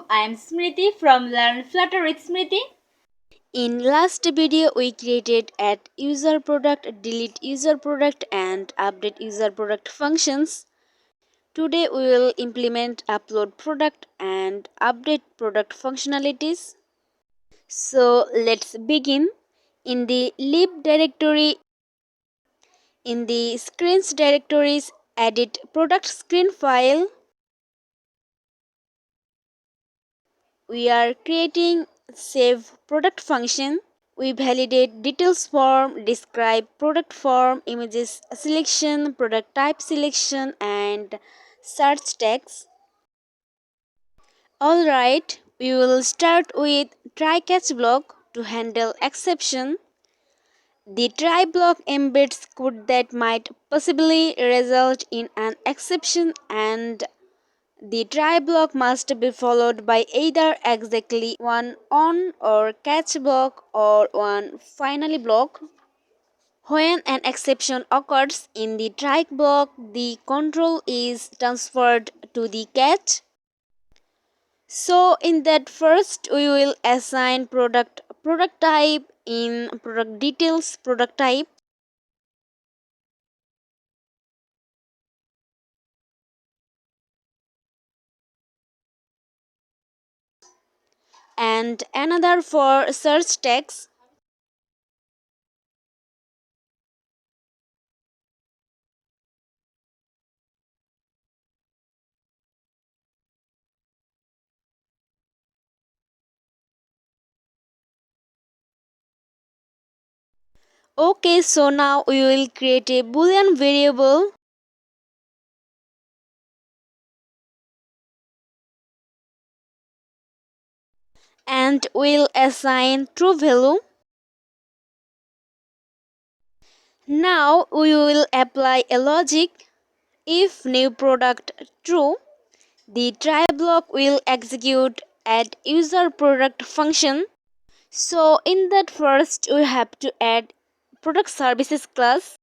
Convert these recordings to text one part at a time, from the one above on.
I am Smriti from Learn Flutter with Smriti. In last video we created add user product, delete user product and update user product functions. Today we will implement upload product and update product functionalities. So let's begin. In the lib directory, in the screens directories, edit product screen file. We are creating save product function. We validate details form, describe product form, images selection, product type selection and search text. Alright, we will start with try catch block to handle exception. The try block embeds code that might possibly result in an exception, and the try block must be followed by either exactly one on or catch block or one finally block. When an exception occurs in the try block, the control is transferred to the catch. So in that first we will assign product type in product details product type. And another for search text. Okay, so now we will create a boolean variable and we'll assign true value. Now we will apply a logic. If new product true, the try block will execute add user product function. So in that first we have to add product services class.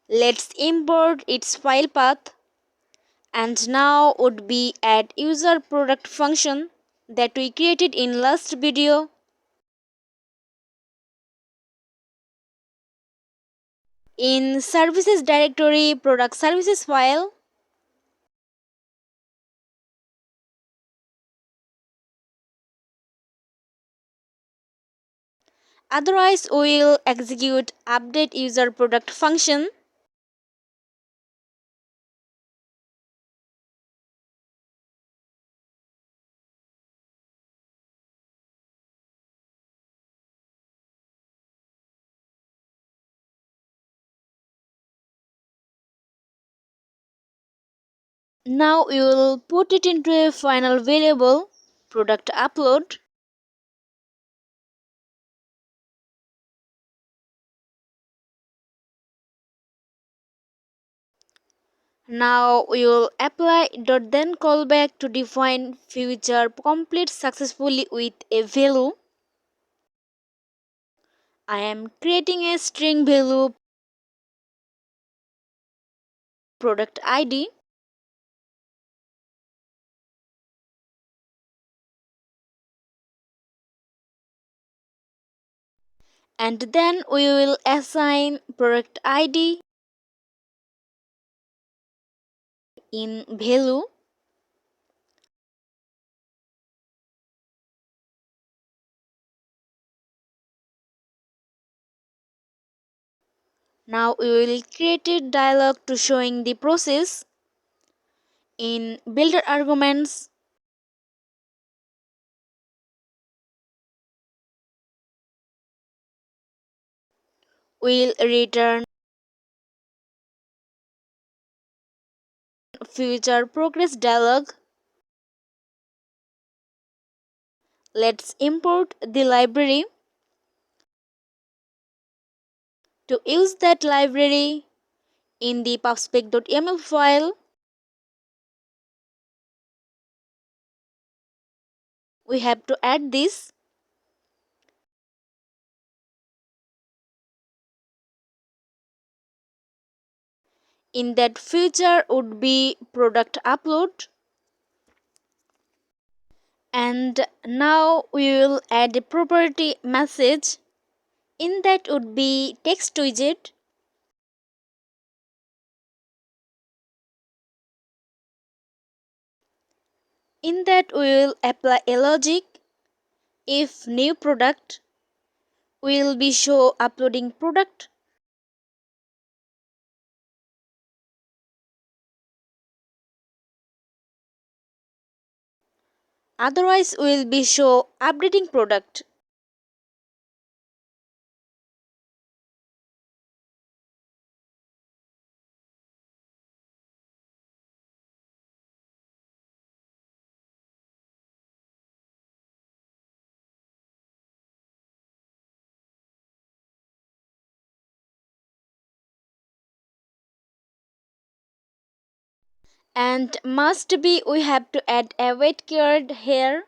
Let's import its file path. And now would be add user product function that we created in last video. In services directory product services file, otherwise we will execute update user product function. Now we will put it into a final variable product upload. Now we will apply .then callback to define future complete successfully with a value. I am creating a string value product ID. And then we will assign product ID in value. Now we will create a dialog to showing the process. In builder arguments, we'll return future progress dialog. Let's import the library. To use that library in the pubspec.yaml file, we have to add this. In that future would be product upload. And now we will add a property message. In that would be text widget. In that we will apply a logic. If new product, we will be show uploading product. Otherwise we will be show updating product. And must be we have to add a wait keyword here.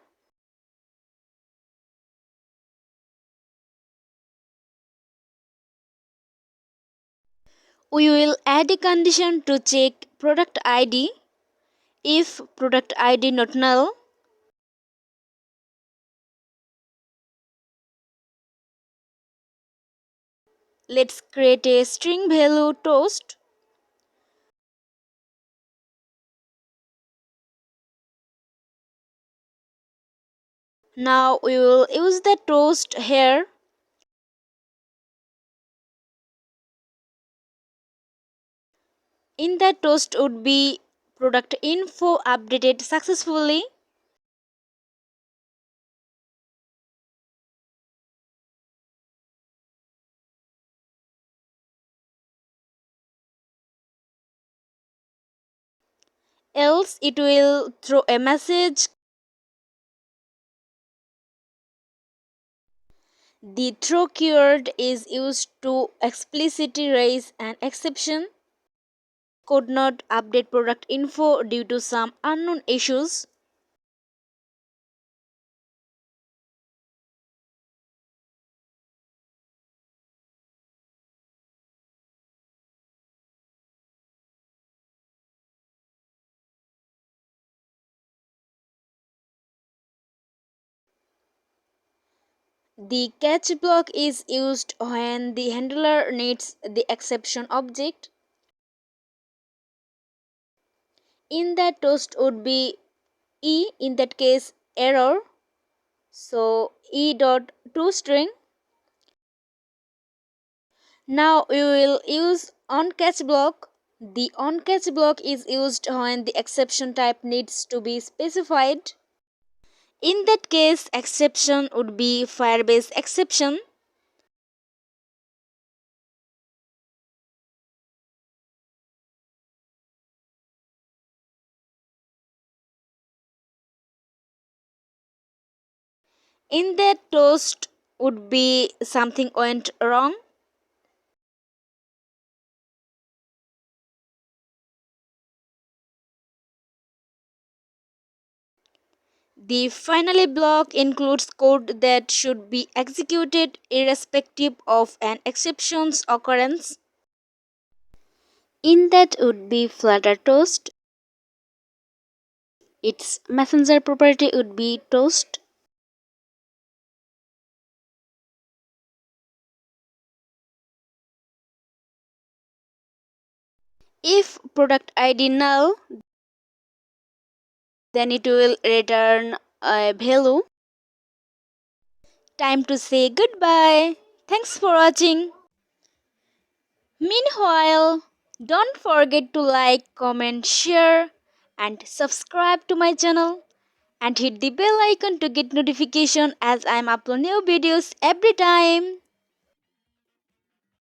We will add a condition to check product ID. If product ID not null, let's create a string value toast. Now we will use the toast here. In the toast would be product info updated successfully. Else it will throw a message. The throw keyword is used to explicitly raise an exception. Could not update product info due to some unknown issues. The catch block is used when the handler needs the exception object. In that toast would be E, in that case error. So E dot toString. Now we will use onCatch block. The onCatch block is used when the exception type needs to be specified. In that case, exception would be Firebase exception. In that toast would be something went wrong. The finally block includes code that should be executed irrespective of an exception's occurrence. In that would be Flutter toast. Its messenger property would be toast. If product ID null, then it will return a value. Time to say goodbye. Thanks for watching. Meanwhile, don't forget to like, comment, share and subscribe to my channel and hit the bell icon to get notification as I'm upload new videos every time.